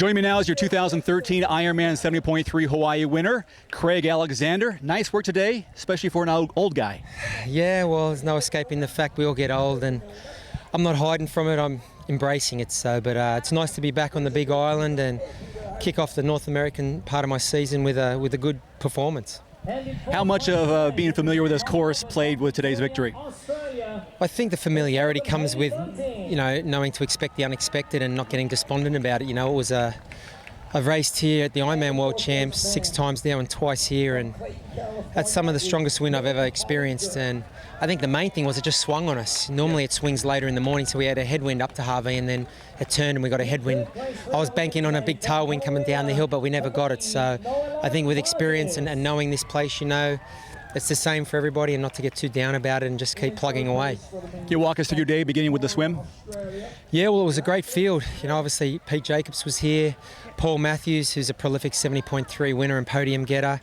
Joining me now is your 2013 Ironman 70.3 Hawaii winner, Craig Alexander. Nice work today, especially for an old guy. Yeah, well, there's no escaping the fact we all get old, and I'm not hiding from it. I'm embracing it. But it's nice to be back on the Big Island and kick off the North American part of my season with a good performance. How much of being familiar with this course played with today's victory? I think the familiarity comes with, knowing to expect the unexpected and not getting despondent about it. I've raced here at the Ironman World Champs 6 times now and twice here, and that's some of the strongest wind I've ever experienced. And I think the main thing was it just swung on us. Normally it swings later in the morning, so we had a headwind up to Harvey, and then it turned and we got a headwind. I was banking on a big tailwind coming down the hill, but we never got it. So I think with experience and knowing this place, it's the same for everybody, and not to get too down about it and just keep plugging away. Can you walk us through your day, beginning with the swim? Yeah, well, it was a great field. Obviously Pete Jacobs was here, Paul Matthews, who's a prolific 70.3 winner and podium getter.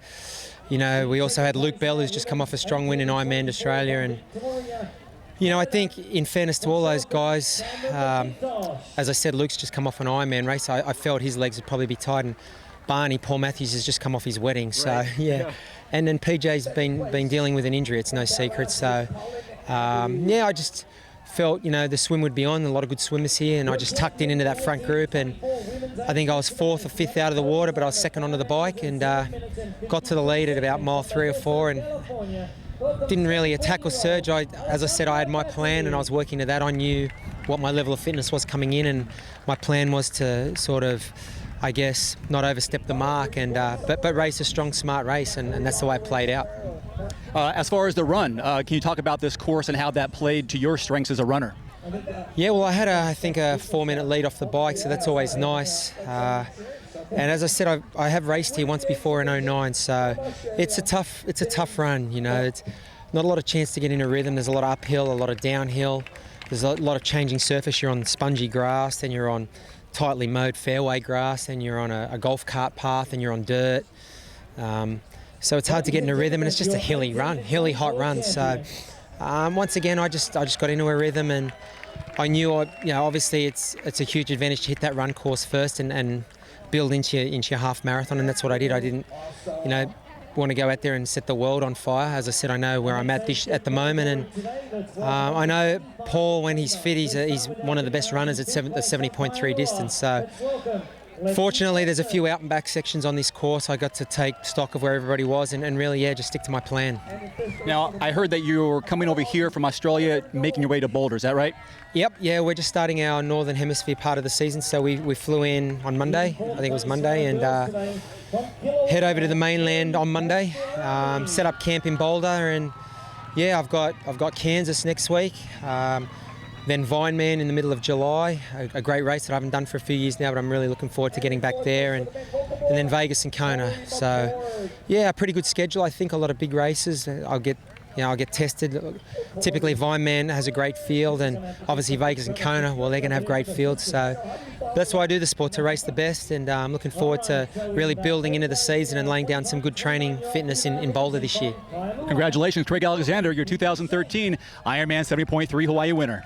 We also had Luke Bell, who's just come off a strong win in Ironman Australia. And, I think in fairness to all those guys, as I said, Luke's just come off an Ironman race. I felt his legs would probably be tight, and Barney, Paul Matthews, has just come off his wedding. So, right. Yeah. And then PJ's been dealing with an injury. It's no secret. So, I just felt, the swim would be on. A lot of good swimmers here, and I just tucked into that front group. And I think I was 4th or 5th out of the water, but I was 2nd onto the bike, and got to the lead at about mile 3 or 4, and didn't really attack or surge. As I said, I had my plan, and I was working to that. I knew what my level of fitness was coming in, and my plan was to sort of, I guess, not overstep the mark, and but race a strong, smart race, and that's the way it played out. As far as the run, can you talk about this course and how that played to your strengths as a runner? Yeah, well, I had a 4-minute lead off the bike, so that's always nice. And as I said, I have raced here once before in 2009, so it's a tough run. It's not a lot of chance to get in a rhythm. There's a lot of uphill, a lot of downhill. There's a lot of changing surface. You're on spongy grass, then you're on tightly mowed fairway grass, and you're on a golf cart path, and you're on dirt. So it's hard to get in a rhythm, and it's just a hilly hot run. So once again, I just got into a rhythm, and I knew, obviously it's a huge advantage to hit that run course first and build into your half marathon, and that's what I did. I didn't, want to go out there and set the world on fire. As I said, I know where I'm at the moment, and I know Paul, when he's fit, he's one of the best runners at the 70.3 distance. So fortunately, there's a few out and back sections on this course. I got to take stock of where everybody was and really, just stick to my plan. Now, I heard that you were coming over here from Australia, making your way to Boulder. Is that right? Yep. Yeah, we're just starting our Northern Hemisphere part of the season. So we flew in on Monday. I think it was Monday, and head over to the mainland on Monday. Set up camp in Boulder, and I've got Kansas next week. Then Vineman in the middle of July, a great race that I haven't done for a few years now, but I'm really looking forward to getting back there, and then Vegas and Kona. So, a pretty good schedule. I think a lot of big races. I'll get tested. Typically, Vineman has a great field, and obviously Vegas and Kona, well, they're going to have great fields. So that's why I do the sport, to race the best, and I'm looking forward to really building into the season and laying down some good training fitness in Boulder this year. Congratulations, Craig Alexander, your 2013 Ironman 70.3 Hawaii winner.